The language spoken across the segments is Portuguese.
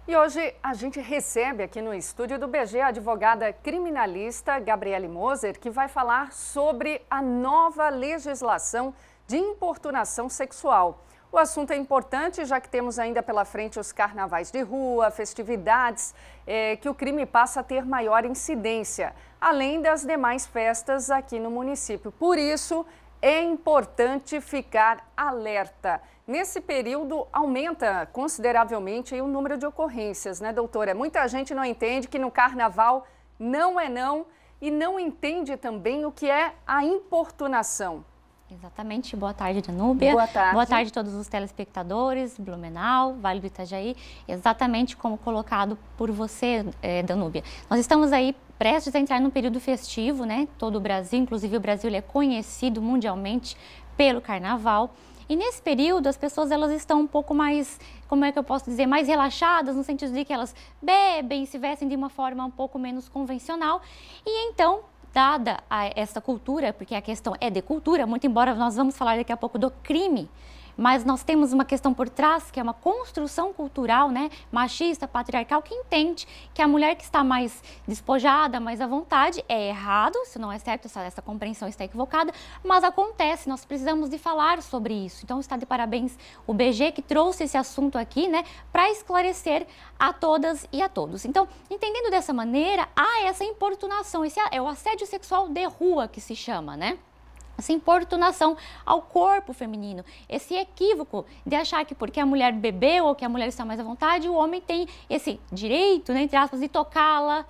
E hoje a gente recebe aqui no estúdio do BG a advogada criminalista Gabriele Moser, que vai falar sobre a nova legislação de importunação sexual. O assunto é importante, já que temos ainda pela frente os carnavais de rua, festividades, que o crime passa a ter maior incidência, além das demais festas aqui no município. Por isso, é importante ficar alerta. Nesse período, aumenta consideravelmente o número de ocorrências, né, doutora? Muita gente não entende que no carnaval não é não e não entende também o que é a importunação. Exatamente. Boa tarde, Danúbia. Boa tarde. Boa tarde a todos os telespectadores, Blumenau, Vale do Itajaí. Exatamente como colocado por você, Danúbia. Nós estamos aí prestes a entrar num período festivo, né? Todo o Brasil, inclusive o Brasil, ele é conhecido mundialmente pelo carnaval. E nesse período as pessoas elas estão um pouco mais, como é que eu posso dizer, mais relaxadas, no sentido de que elas bebem, se vestem de uma forma um pouco menos convencional. E então, dada essa cultura, porque a questão é de cultura, muito embora nós vamos falar daqui a pouco do crime, mas nós temos uma questão por trás, que é uma construção cultural, né, machista, patriarcal, que entende que a mulher que está mais despojada, mais à vontade, é errado, isso não é certo, essa compreensão está equivocada, mas acontece, nós precisamos de falar sobre isso. Então está de parabéns o BG que trouxe esse assunto aqui, né, para esclarecer a todas e a todos. Então, entendendo dessa maneira, há essa importunação, esse é o assédio sexual de rua que se chama, né? Essa importunação ao corpo feminino, esse equívoco de achar que porque a mulher bebeu ou que a mulher está mais à vontade, o homem tem esse direito, né, entre aspas, de tocá-la,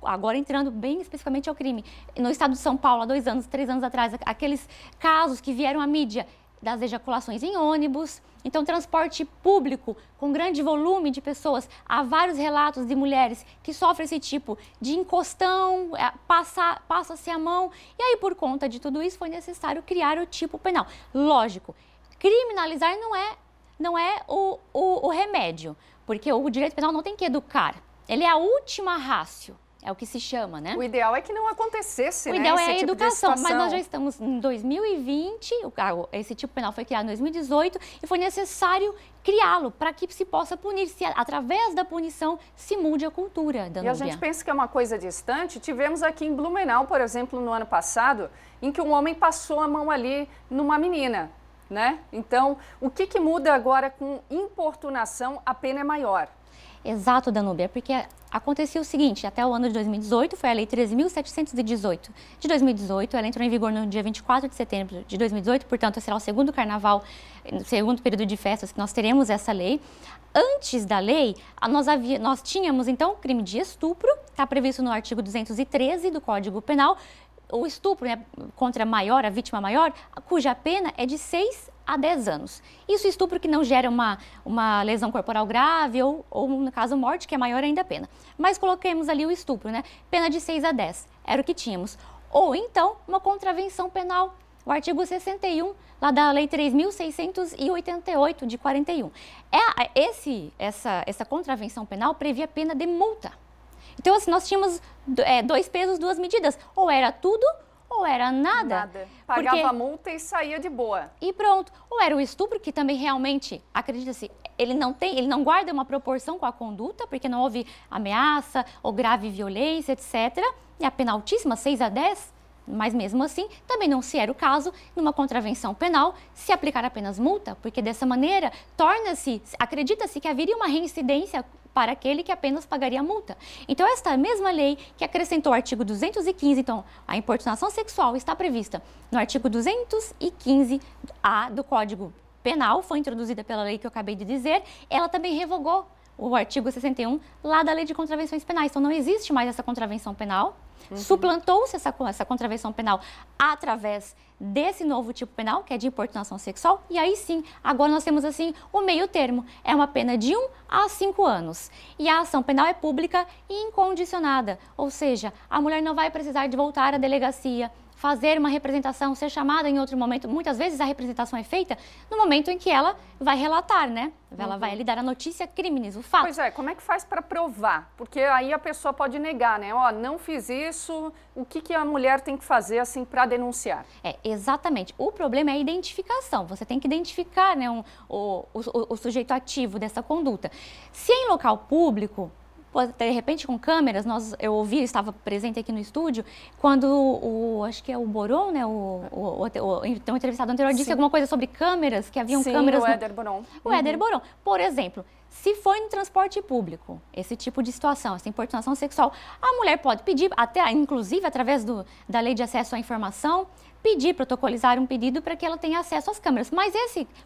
agora entrando bem especificamente ao crime. No estado de São Paulo, há 2 anos, 3 anos atrás, aqueles casos que vieram à mídia das ejaculações em ônibus, então transporte público com grande volume de pessoas, há vários relatos de mulheres que sofrem esse tipo de encostão, passa-se a mão, e aí por conta de tudo isso foi necessário criar o tipo penal. Lógico, criminalizar não é o remédio, porque o direito penal não tem que educar, ele é a última ratio. É o que se chama, né? O ideal é que não acontecesse, né? O ideal é a tipo educação, mas nós já estamos em 2020, esse tipo penal foi criado em 2018 e foi necessário criá-lo para que se possa punir, se através da punição se mude a cultura, Danúbia. E a gente pensa que é uma coisa distante. Tivemos aqui em Blumenau, por exemplo, no ano passado, em que um homem passou a mão ali numa menina, né? Então, o que muda agora com importunação? A pena é maior. Exato, Danúbia, porque acontecia o seguinte, até o ano de 2018, foi a Lei 13.718 de 2018, ela entrou em vigor no dia 24 de setembro de 2018, portanto, será o segundo carnaval, o segundo período de festas que nós teremos essa lei. Antes da lei, nós tínhamos, então, crime de estupro, está previsto no artigo 213 do Código Penal, o estupro, né, contra a vítima maior, cuja pena é de 6 a 10 anos. Isso estupro que não gera uma lesão corporal grave ou, no caso, morte, que é maior ainda a pena. Mas coloquemos ali o estupro, né? Pena de 6 a 10, era o que tínhamos. Ou então, uma contravenção penal, o artigo 61, lá da Lei 3.688 de 41. Essa contravenção penal previa pena de multa. Então, assim, nós tínhamos 2 pesos, 2 medidas. Ou era tudo, ou era nada. Pagava a multa e saía de boa. E pronto. Ou era o estupro, que também realmente, acredita-se, ele não guarda uma proporção com a conduta, porque não houve ameaça ou grave violência, etc. E a pena altíssima, 6 a 10, mas mesmo assim, também não se era o caso, numa contravenção penal, se aplicar apenas multa, porque dessa maneira, acredita-se que haveria uma reincidência para aquele que apenas pagaria a multa. Então, esta mesma lei que acrescentou o artigo 215, então, a importunação sexual está prevista no artigo 215A do Código Penal, foi introduzida pela lei que eu acabei de dizer, ela também revogou o artigo 61 lá da Lei de Contravenções Penais. Então, não existe mais essa contravenção penal, suplantou-se essa contravenção penal através desse novo tipo penal, que é de importunação sexual, e aí sim, agora nós temos assim o meio termo, é uma pena de 1 a 5 anos. E a ação penal é pública e incondicionada, ou seja, a mulher não vai precisar de voltar à delegacia, fazer uma representação, ser chamada em outro momento. Muitas vezes a representação é feita no momento em que ela vai relatar, né? Ela vai lhe dar a notícia crimes, o fato. Pois é, como é que faz para provar? Porque aí a pessoa pode negar, né? Ó, não fiz isso, o que a mulher tem que fazer, assim, para denunciar? Exatamente. O problema é a identificação. Você tem que identificar, né, o sujeito ativo dessa conduta. Se é em local público, de repente com câmeras, eu ouvi, estava presente aqui no estúdio, quando acho que é o Boron, né, então, o entrevistado anterior disse alguma coisa sobre câmeras, que haviam câmeras... o Éder Boron. O Éder Boron. Por exemplo, se for no transporte público, esse tipo de situação, essa importunação sexual, a mulher pode pedir, até inclusive através da Lei de Acesso à Informação, pedir, protocolizar um pedido para que ela tenha acesso às câmeras. Mas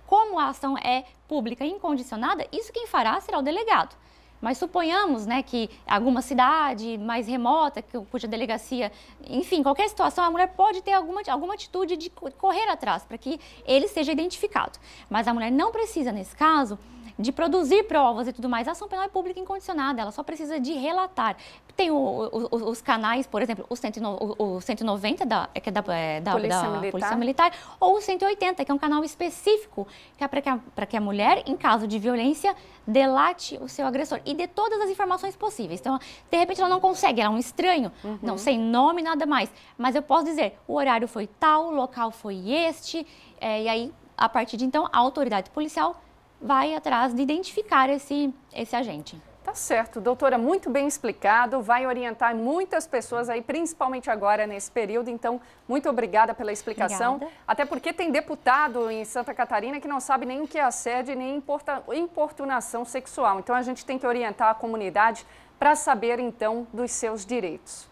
como a ação é pública e incondicionada, isso quem fará será o delegado. Mas suponhamos, né, que alguma cidade mais remota, cuja delegacia, enfim, qualquer situação, a mulher pode ter alguma atitude de correr atrás para que ele seja identificado. Mas a mulher não precisa, nesse caso, de produzir provas e tudo mais. A ação penal é pública incondicionada, ela só precisa de relatar. Tem os canais, por exemplo, o 190, que é da Polícia Militar, ou o 180, que é um canal específico que é para que a mulher, em caso de violência, delate o seu agressor e dê todas as informações possíveis. Então, de repente, ela não consegue, ela é um estranho, não sei nome, nada mais. Mas eu posso dizer, o horário foi tal, o local foi este, e aí, a partir de então, a autoridade policial vai atrás de identificar esse agente. Tá certo, doutora, muito bem explicado, vai orientar muitas pessoas aí, principalmente agora nesse período, então muito obrigada pela explicação. Obrigada. Até porque tem deputado em Santa Catarina que não sabe nem o que é assédio nem importunação sexual, então a gente tem que orientar a comunidade para saber então dos seus direitos.